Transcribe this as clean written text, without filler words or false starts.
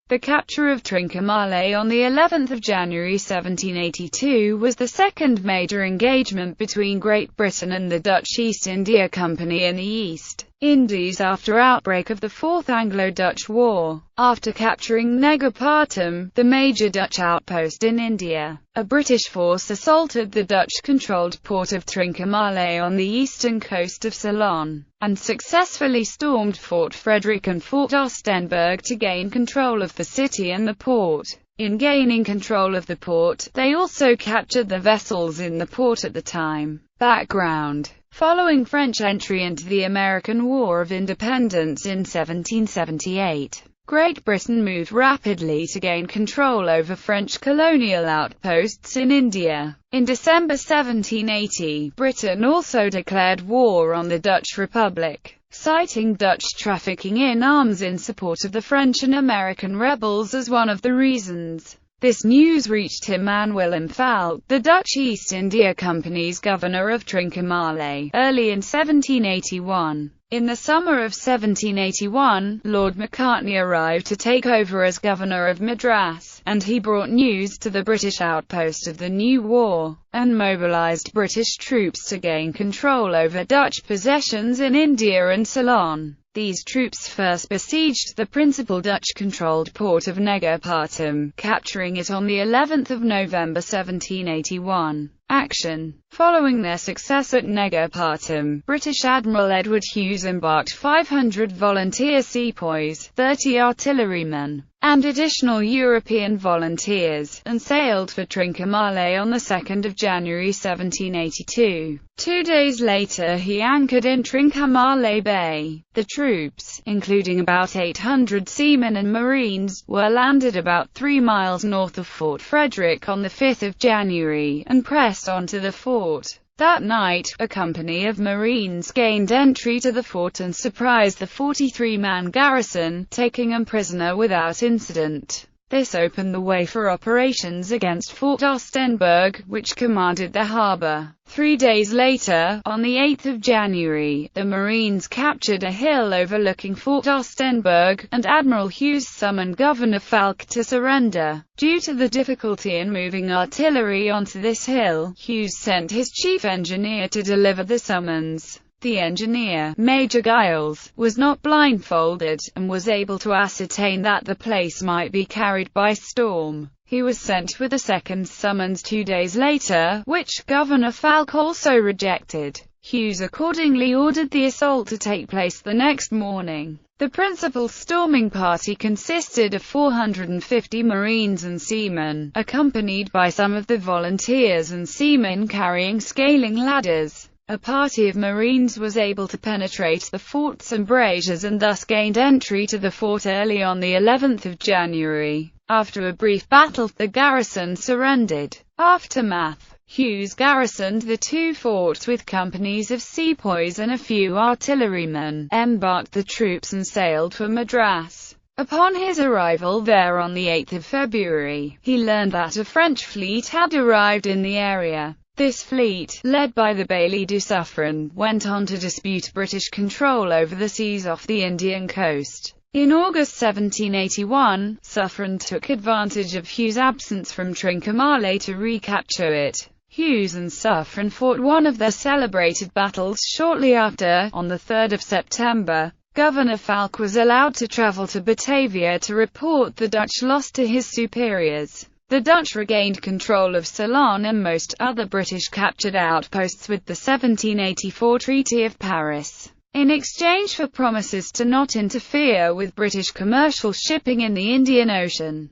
The capture of Trincomalee on the 11th of January 1782 was the second major engagement between Great Britain and the Dutch East India Company in the East Indies after outbreak of the Fourth Anglo-Dutch War. After capturing Negapatam, the major Dutch outpost in India, a British force assaulted the Dutch-controlled port of Trincomalee on the eastern coast of Ceylon, and successfully stormed Fort Frederick and Fort Ostenburg to gain control of the city and the port. In gaining control of the port, they also captured the vessels in the port at the time. Background: following French entry into the American War of Independence in 1778, Great Britain moved rapidly to gain control over French colonial outposts in India. In December 1780, Britain also declared war on the Dutch Republic, citing Dutch trafficking in arms in support of the French and American rebels as one of the reasons. This news reached Willem Falck, the Dutch East India Company's governor of Trincomalee, early in 1781. In the summer of 1781, Lord Macartney arrived to take over as governor of Madras, and he brought news to the British outpost of the new war, and mobilized British troops to gain control over Dutch possessions in India and Ceylon. These troops first besieged the principal Dutch-controlled port of Negapatam, capturing it on the 11th of November 1781. Action: following their success at Negapatam, British Admiral Edward Hughes embarked 500 volunteer sepoys, 30 artillerymen, and additional European volunteers, and sailed for Trincomalee on the 2nd of January 1782. 2 days later he anchored in Trincomalee Bay. The troops, including about 800 seamen and marines, were landed about 3 miles north of Fort Frederick on the 5th of January, and pressed onto the fort. That night, a company of Marines gained entry to the fort and surprised the 43-man garrison, taking them prisoner without incident. This opened the way for operations against Fort Ostenburg, which commanded the harbor. 3 days later, on the 8th of January, the Marines captured a hill overlooking Fort Ostenburg, and Admiral Hughes summoned Governor Falck to surrender. Due to the difficulty in moving artillery onto this hill, Hughes sent his chief engineer to deliver the summons. The engineer, Major Giles, was not blindfolded, and was able to ascertain that the place might be carried by storm. He was sent with a second summons 2 days later, which Governor Falck also rejected. Hughes accordingly ordered the assault to take place the next morning. The principal storming party consisted of 450 Marines and seamen, accompanied by some of the volunteers and seamen carrying scaling ladders. A party of Marines was able to penetrate the fort's embrasures and thus gained entry to the fort early on the 11th of January. After a brief battle, the garrison surrendered. Aftermath: Hughes garrisoned the two forts with companies of sepoys and a few artillerymen, embarked the troops and sailed for Madras. Upon his arrival there on the 8th of February, he learned that a French fleet had arrived in the area. This fleet, led by the Baillie du Suffren, went on to dispute British control over the seas off the Indian coast. In August 1781, Suffren took advantage of Hughes' absence from Trincomalee to recapture it. Hughes and Suffren fought one of their celebrated battles shortly after. On the 3rd of September, Governor Falck was allowed to travel to Batavia to report the Dutch loss to his superiors. The Dutch regained control of Ceylon and most other British captured outposts with the 1784 Treaty of Paris, in exchange for promises to not interfere with British commercial shipping in the Indian Ocean.